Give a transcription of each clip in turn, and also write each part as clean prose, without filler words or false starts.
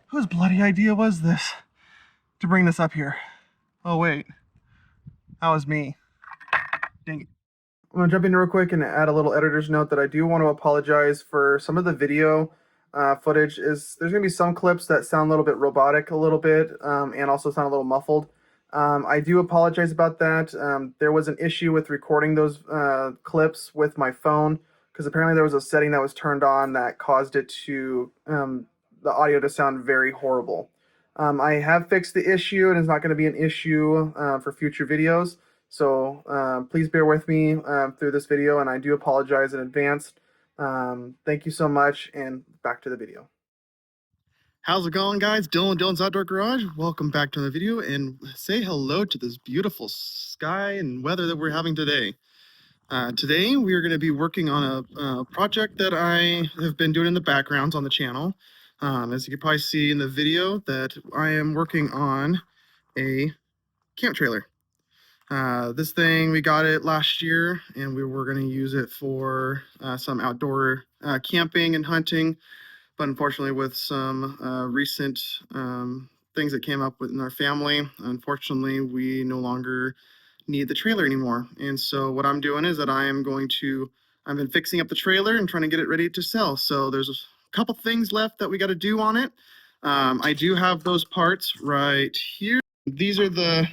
Whose bloody idea was this to bring this up here? Oh wait, that was me. Dang it. I'm gonna jump in real quick and add a little editor's note that I do want to apologize for some of the video footage. There's gonna be some clips that sound a little bit robotic, a little bit, and also sound a little muffled. I do apologize about that. There was an issue with recording those clips with my phone because apparently there was a setting that was turned on that caused it to the audio to sound very horrible. I have fixed the issue, and it's not going to be an issue for future videos. So please bear with me through this video, and I do apologize in advance. Thank you so much, and back to the video. How's it going, guys? Dylan's Outdoor Garage. Welcome back to the video, and say hello to this beautiful sky and weather that we're having today. Today, we are going to be working on a project that I have been doing in the background on the channel. As you can probably see in the video, that I am working on a camp trailer. This thing, we got it last year, and we were going to use it for some outdoor camping and hunting. But unfortunately, with some recent things that came up within our family, unfortunately, we no longer need the trailer anymore. And so what I'm doing is that I've been fixing up the trailer and trying to get it ready to sell. So there's a couple things left that we got to do on it. I do have those parts right here. These are the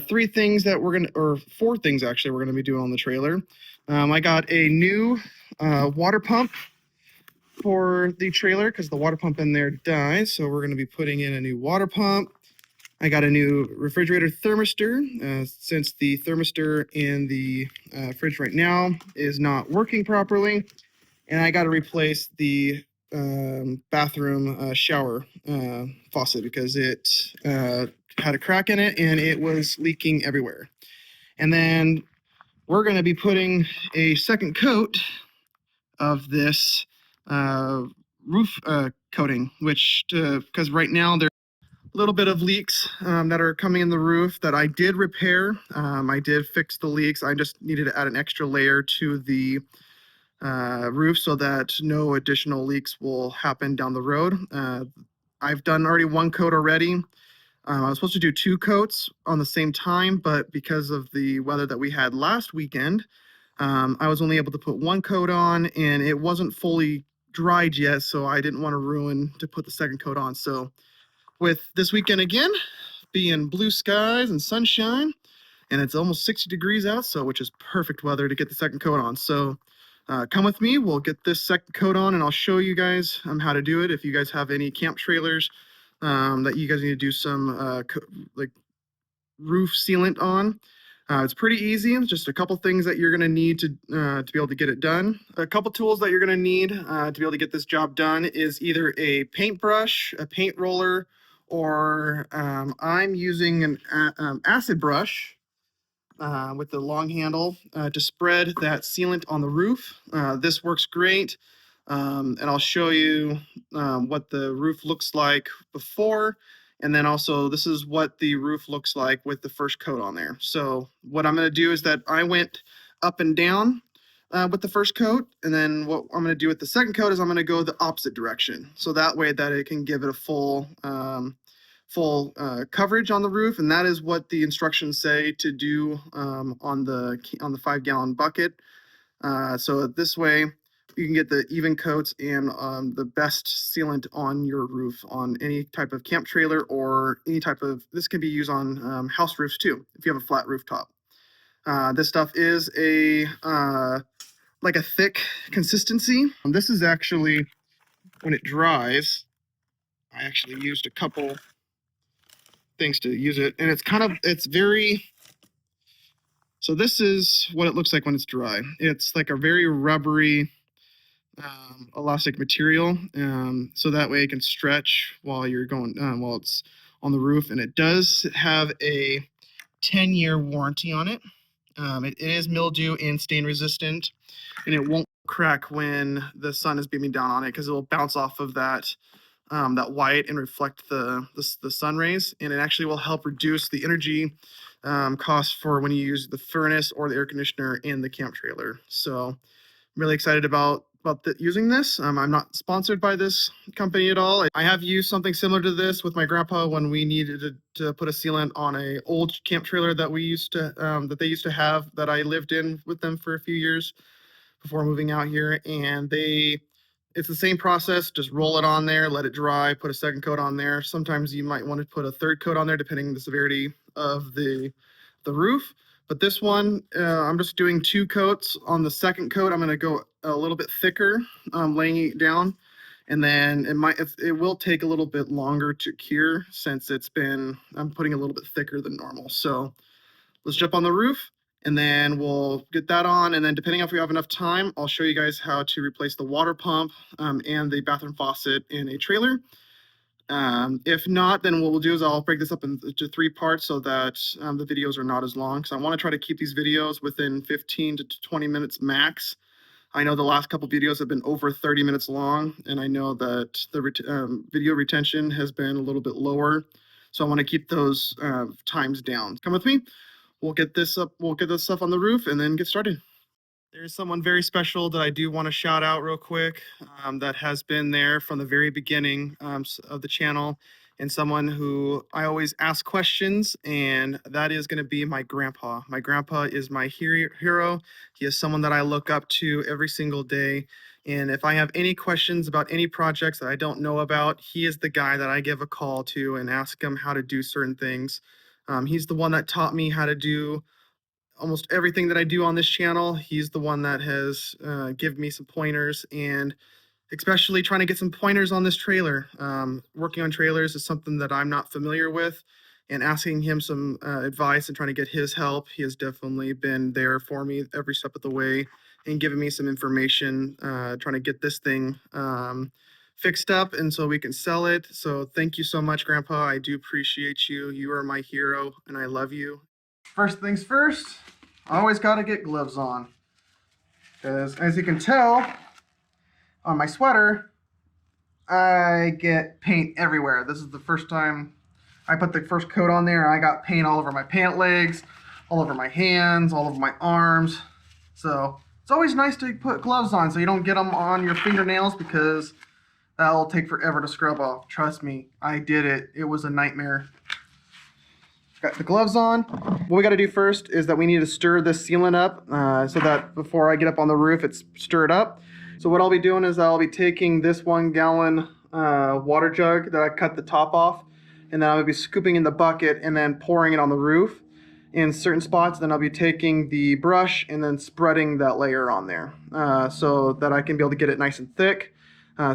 four things actually we're gonna be doing on the trailer. I got a new water pump for the trailer because the water pump in there died, so we're gonna be putting in a new water pump. I got a new refrigerator thermistor since the thermistor in the fridge right now is not working properly, and I got to replace the bathroom shower faucet because it had a crack in it and it was leaking everywhere. And then we're going to be putting a second coat of this roof coating, which because right now there's a little bit of leaks that are coming in the roof that I did repair. I did fix the leaks. I just needed to add an extra layer to the roof so that no additional leaks will happen down the road. I've done already one coat already. I was supposed to do 2 coats on the same time, but because of the weather that we had last weekend, I was only able to put 1 coat on, and it wasn't fully dried yet, so I didn't want to ruin to put the second coat on. So with this weekend again being blue skies and sunshine, and it's almost 60 degrees out, so which is perfect weather to get the second coat on. So come with me, we'll get this second coat on, and I'll show you guys how to do it. If you guys have any camp trailers that you guys need to do some like roof sealant on, it's pretty easy. It's just a couple things that you're going to need to be able to get it done. A couple tools that you're going to need to be able to get this job done is either a paintbrush, a paint roller, or I'm using an acid brush with the long handle to spread that sealant on the roof. This works great. And I'll show you what the roof looks like before, and then also this is what the roof looks like with the first coat on there. So what I'm going to do is that I went up and down with the first coat, and then what I'm going to do with the second coat is I'm going to go the opposite direction, so that way that it can give it a full coverage on the roof, and that is what the instructions say to do on the 5-gallon bucket. So this way you can get the even coats and the best sealant on your roof on any type of camp trailer or any type of, this can be used on house roofs too, if you have a flat rooftop. This stuff is like a thick consistency. This is actually, when it dries, I actually used a couple things to use it, and it's very, so this is what it looks like when it's dry. It's like a very rubbery elastic material, so that way it can stretch while you're going while it's on the roof, and it does have a 10-year warranty on it. It is mildew and stain resistant, and it won't crack when the sun is beaming down on it because it will bounce off of that white and reflect the sun rays, and it actually will help reduce the energy cost for when you use the furnace or the air conditioner in the camp trailer. So I'm really excited about about using this. I'm not sponsored by this company at all. I have used something similar to this with my grandpa when we needed to put a sealant on a old camp trailer that we used to that they used to have, that I lived in with them for a few years before moving out here. And it's the same process. Just roll it on there, let it dry, put a second coat on there. Sometimes you might want to put a third coat on there depending on the severity of the roof. But this one, I'm just doing 2 coats. On the second coat, I'm going to go a little bit thicker, laying it down. And then it will take a little bit longer to cure since I'm putting a little bit thicker than normal. So let's jump on the roof and then we'll get that on. And then depending on if we have enough time, I'll show you guys how to replace the water pump and the bathroom faucet in a trailer. If not, then what we'll do is I'll break this up into 3 parts so that the videos are not as long, because I want to try to keep these videos within 15 to 20 minutes max. I know the last couple videos have been over 30 minutes long, and I know that the video retention has been a little bit lower, so I want to keep those times down. Come with me. We'll get this up. We'll get this stuff on the roof and then get started. There's someone very special that I do want to shout out real quick, that has been there from the very beginning of the channel, and someone who I always ask questions, and that is going to be my grandpa. My grandpa is my hero. He is someone that I look up to every single day, and if I have any questions about any projects that I don't know about, he is the guy that I give a call to and ask him how to do certain things. He's the one that taught me how to do almost everything that I do on this channel. He's the one that has given me some pointers, and especially trying to get some pointers on this trailer. Working on trailers is something that I'm not familiar with, and asking him some advice and trying to get his help. He has definitely been there for me every step of the way and giving me some information, trying to get this thing fixed up and so we can sell it. So thank you so much, Grandpa. I do appreciate you. You are my hero and I love you. First things first, I always got to get gloves on, because as you can tell on my sweater, I get paint everywhere. This is the first time I put the first coat on there. I got paint all over my pant legs, all over my hands, all over my arms. So it's always nice to put gloves on so you don't get them on your fingernails, because that'll take forever to scrub off. Trust me, I did it. It was a nightmare. Got the gloves on. What we got to do first is that we need to stir this sealant up so that before I get up on the roof, it's stirred up. So what I'll be doing is I'll be taking this 1 gallon water jug that I cut the top off, and then I'll be scooping in the bucket and then pouring it on the roof in certain spots. Then I'll be taking the brush and then spreading that layer on there so that I can be able to get it nice and thick.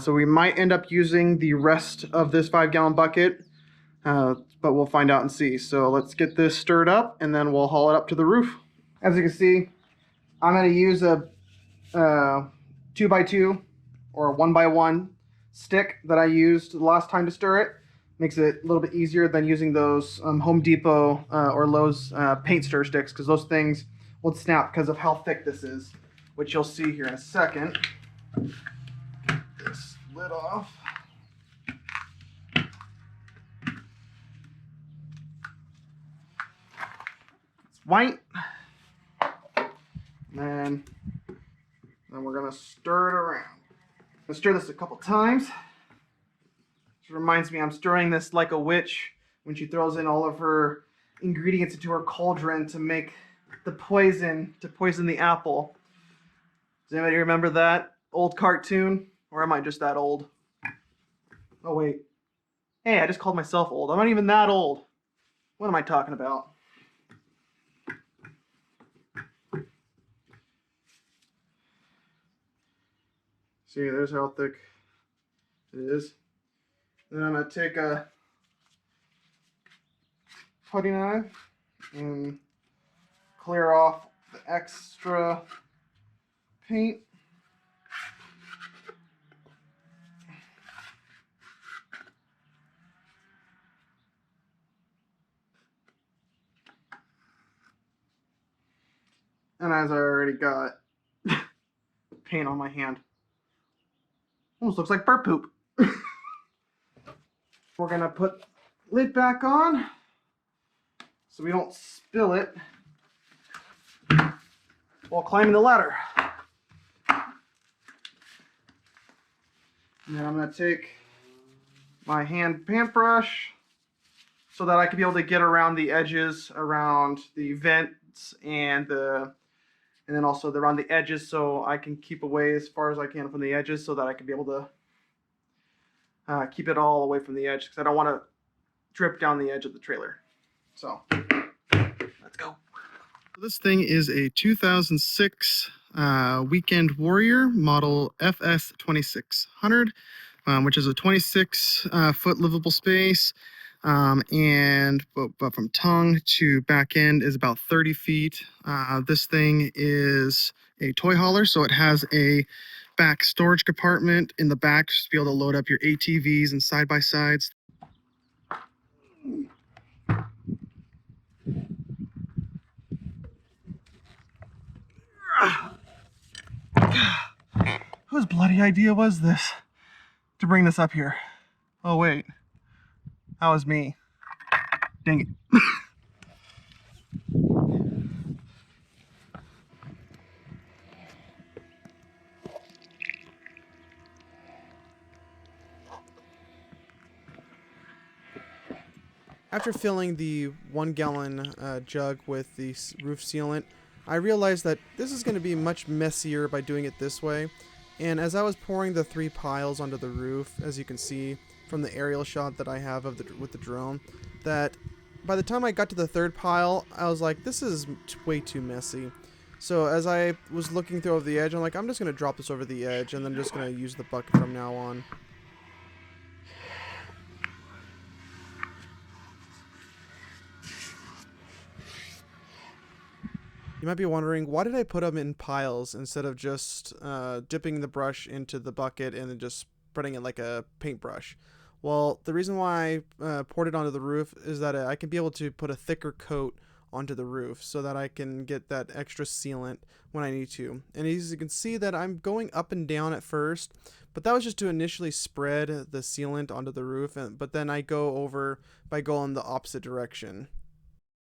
So we might end up using the rest of this 5-gallon bucket, but we'll find out and see. So let's get this stirred up and then we'll haul it up to the roof. As you can see, I'm going to use a 2x2 or 1x1 stick that I used the last time to stir it. Makes it a little bit easier than using those Home Depot or Lowe's paint stir sticks, because those things will snap because of how thick this is, which you'll see here in a second. Get this lid off. White, and then we're gonna stir it around. Let's stir this a couple times. Which reminds me, I'm stirring this like a witch when she throws in all of her ingredients into her cauldron to make the poison, to poison the apple. Does anybody remember that old cartoon? Or am I just that old? Oh wait. Hey, I just called myself old. I'm not even that old. What am I talking about? See, there's how thick it is. Then I'm going to take a putty knife and clear off the extra paint. And as I already got paint on my hand, almost looks like bird poop. We're gonna put lid back on so we don't spill it while climbing the ladder. And then I'm going to take my hand paintbrush so that I can be able to get around the edges, around the vents, and then also around the edges, so I can keep away as far as I can from the edges, so that I can be able to keep it all away from the edge, because I don't want to drip down the edge of the trailer. So let's go. This thing is a 2006 Weekend Warrior model FS2600. Which is a 26 foot livable space, but from tongue to back end is about 30 feet. This thing is a toy hauler, so it has a back storage compartment in the back just to be able to load up your ATVs and side-by-sides. Whose bloody idea was this to bring this up here? Oh wait, that was me. Dang it. After filling the 1 gallon jug with the roof sealant, I realized that this is going to be much messier by doing it this way. And as I was pouring the 3 piles onto the roof, as you can see from the aerial shot that I have with the drone, that by the time I got to the 3rd pile, I was like, this is way too messy. So as I was looking through over the edge, I'm like, I'm just going to drop this over the edge and then just going to use the bucket from now on. You might be wondering, why did I put them in piles instead of just dipping the brush into the bucket and then just spreading it like a paintbrush? Well, the reason why I poured it onto the roof is that I can be able to put a thicker coat onto the roof so that I can get that extra sealant when I need to. And as you can see that I'm going up and down at first, but that was just to initially spread the sealant onto the roof, but then I go over by going the opposite direction.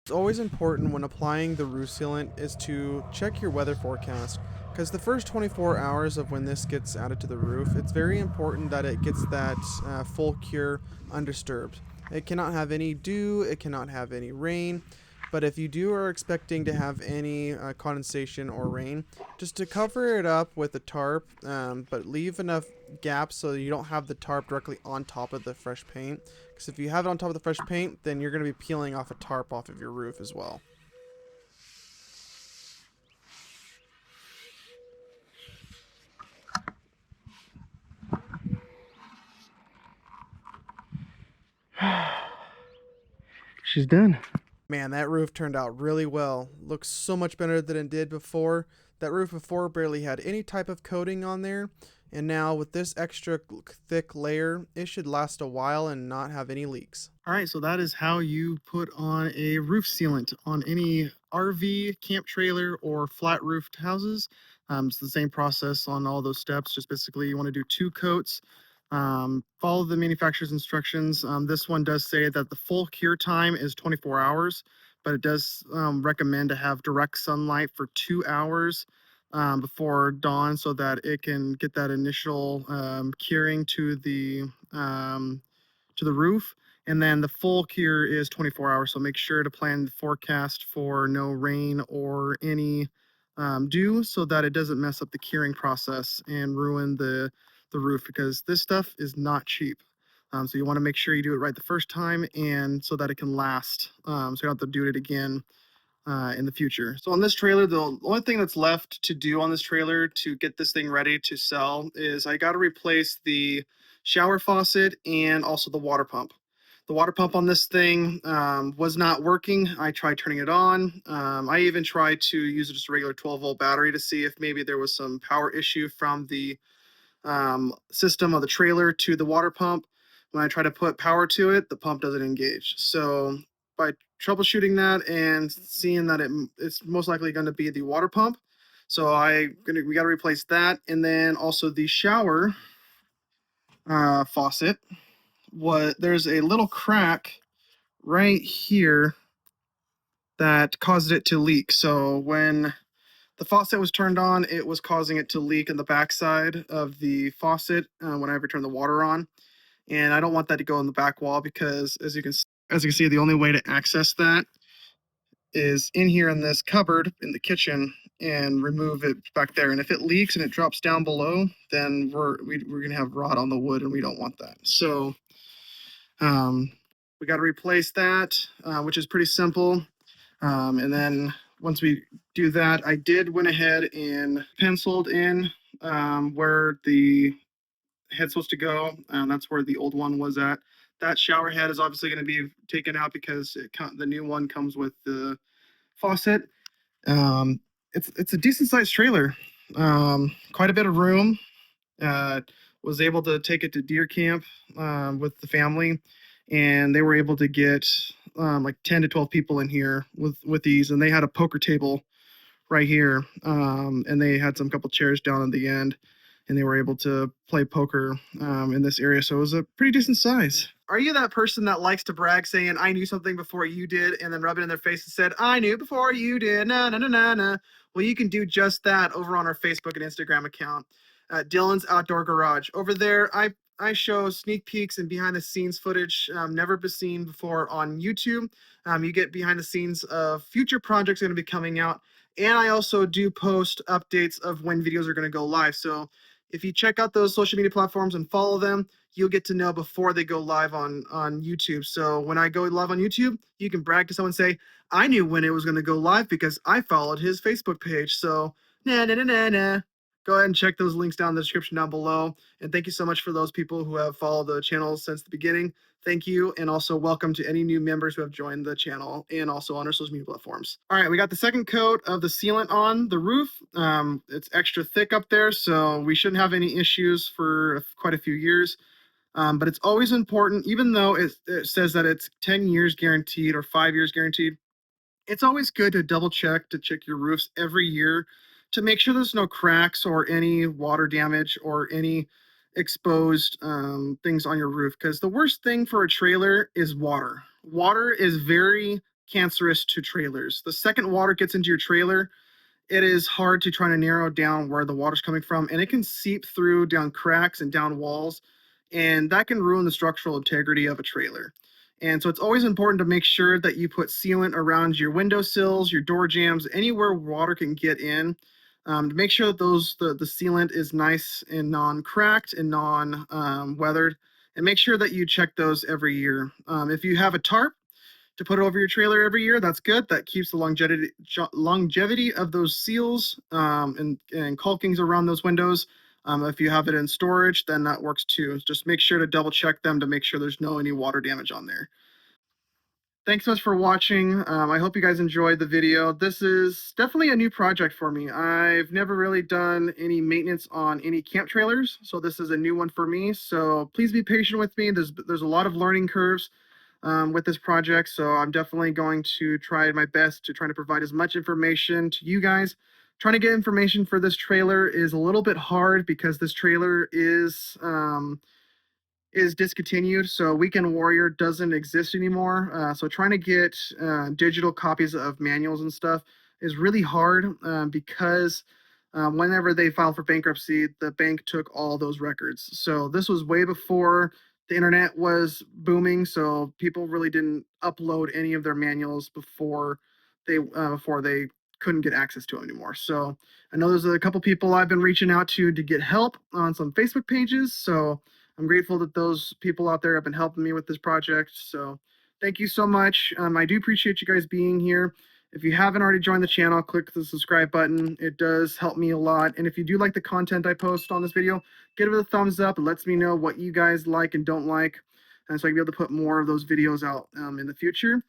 It's always important when applying the roof sealant is to check your weather forecast, because the first 24 hours of when this gets added to the roof, it's very important that it gets that full cure undisturbed. It cannot have any dew, it cannot have any rain, but if you are expecting to have any condensation or rain, just to cover it up with a tarp, but leave enough gaps so you don't have the tarp directly on top of the fresh paint. Because if you have it on top of the fresh paint, then you're going to be peeling off a tarp off of your roof as well. She's done. Man, that roof turned out really well. Looks so much better than it did before. That roof before barely had any type of coating on there. And now with this extra thick layer, it should last a while and not have any leaks. All right, so that is how you put on a roof sealant on any RV, camp trailer, or flat roofed houses. It's the same process on all those steps. Just basically you want to do 2 coats. Follow the manufacturer's instructions. This one does say that the full cure time is 24 hours, but it does recommend to have direct sunlight for 2 hours before dawn so that it can get that initial curing to the roof. And then the full cure is 24 hours. So make sure to plan the forecast for no rain or any dew so that it doesn't mess up the curing process and ruin the roof, because this stuff is not cheap. So you want to make sure you do it right the first time, and so that it can last. So you don't have to do it again in the future. So on this trailer, the only thing that's left to do on this trailer to get this thing ready to sell is I got to replace the shower faucet and also the water pump. The water pump on this thing was not working. I tried turning it on. I even tried to use just a regular 12-volt battery to see if maybe there was some power issue from the system of the trailer to the water pump. When I try to put power to it, the pump doesn't engage. So by troubleshooting that and seeing that it's most likely going to be the water pump, so we got to replace that. And then also the shower faucet. There's a little crack right here that caused it to leak. So when the faucet was turned on, it was causing it to leak in the backside of the faucet whenever I turn the water on. And I don't want that to go in the back wall because as you can see, the only way to access that is in here in this cupboard in the kitchen and remove it back there. And if it leaks and it drops down below, then we're gonna have rot on the wood, and we don't want that. So we got to replace that, which is pretty simple. And then once we do that, I did went ahead and penciled in where the head's supposed to go. That's where the old one was at. That shower head is obviously going to be taken out because the new one comes with the faucet. Um, it's a decent sized trailer, quite a bit of room. Uh, was able to take it to deer camp with the family, and they were able to get like 10 to 12 people in here with these, and they had a poker table right here, and they had some couple chairs down at the end, and they were able to play poker in this area. So it was a pretty decent size. Are you that person that likes to brag, saying "I knew something before you did," and then rub it in their face and said "I knew before you did"? Na na na na na. Well, you can do just that over on our Facebook and Instagram account, Dylan's Outdoor Garage. Over there, I show sneak peeks and behind the scenes footage never been seen before on YouTube. You get behind the scenes of future projects going to be coming out, and I also do post updates of when videos are going to go live. So if you check out those social media platforms and follow them, you'll get to know before they go live on YouTube. So when I go live on YouTube, you can brag to someone and say, I knew when it was going to go live because I followed his Facebook page. So na na na na na. Go ahead and check those links down in the description down below. And thank you so much for those people who have followed the channel since the beginning. Thank you, and also welcome to any new members who have joined the channel and also on our social media platforms. All right, we got the second coat of the sealant on the roof. It's extra thick up there, so we shouldn't have any issues for quite a few years. But it's always important, even though it says that it's 10 years guaranteed or 5 years guaranteed, it's always good to double check your roofs every year to make sure there's no cracks or any water damage or any exposed things on your roof. Because the worst thing for a trailer is water. Water is very cancerous to trailers. The second water gets into your trailer, it is hard to try to narrow down where the water's coming from, and it can seep through down cracks and down walls, and that can ruin the structural integrity of a trailer. And so it's always important to make sure that you put sealant around your windowsills, your door jambs, anywhere water can get in, to make sure that the sealant is nice and non-cracked and non-weathered, and make sure that you check those every year. If you have a tarp to put it over your trailer every year, that's good. That keeps the longevity of those seals and caulkings around those windows. If you have it in storage, then that works too. Just make sure to double check them to make sure there's no any water damage on there. Thanks so much for watching. I hope you guys enjoyed the video. This is definitely a new project for me. I've never really done any maintenance on any camp trailers, so this is a new one for me. So please be patient with me. There's a lot of learning curves with this project, so I'm definitely going to try my best to try to provide as much information to you guys. Trying to get information for this trailer is a little bit hard because this trailer is discontinued, so Weekend Warrior doesn't exist anymore. So trying to get digital copies of manuals and stuff is really hard because whenever they filed for bankruptcy, the bank took all those records. So this was way before the internet was booming, so people really didn't upload any of their manuals before they couldn't get access to them anymore. So I know there's a couple people I've been reaching out to get help on some Facebook pages. So I'm grateful that those people out there have been helping me with this project. So thank you so much. I do appreciate you guys being here. If you haven't already joined the channel, click the subscribe button. It does help me a lot. And if you do like the content I post on this video, give it a thumbs up. It lets me know what you guys like and don't like. And so I can be able to put more of those videos out in the future.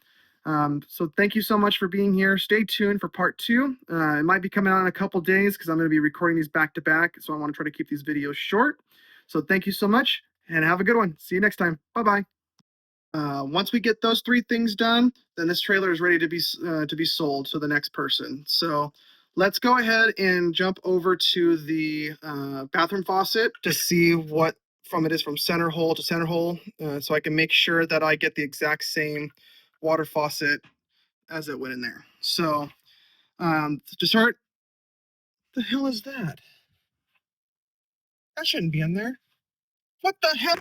So thank you so much for being here. Stay tuned for part 2. It might be coming out in a couple days because I'm going to be recording these back to back. So I want to try to keep these videos short. So thank you so much and have a good one. See you next time. Bye-bye. Once we get those 3 things done, then this trailer is ready to be sold to the next person. So let's go ahead and jump over to the bathroom faucet to see what from it is from center hole to center hole, so I can make sure that I get the exact same water faucet as it went in there. So to start, The hell is that? That shouldn't be in there. What the hell?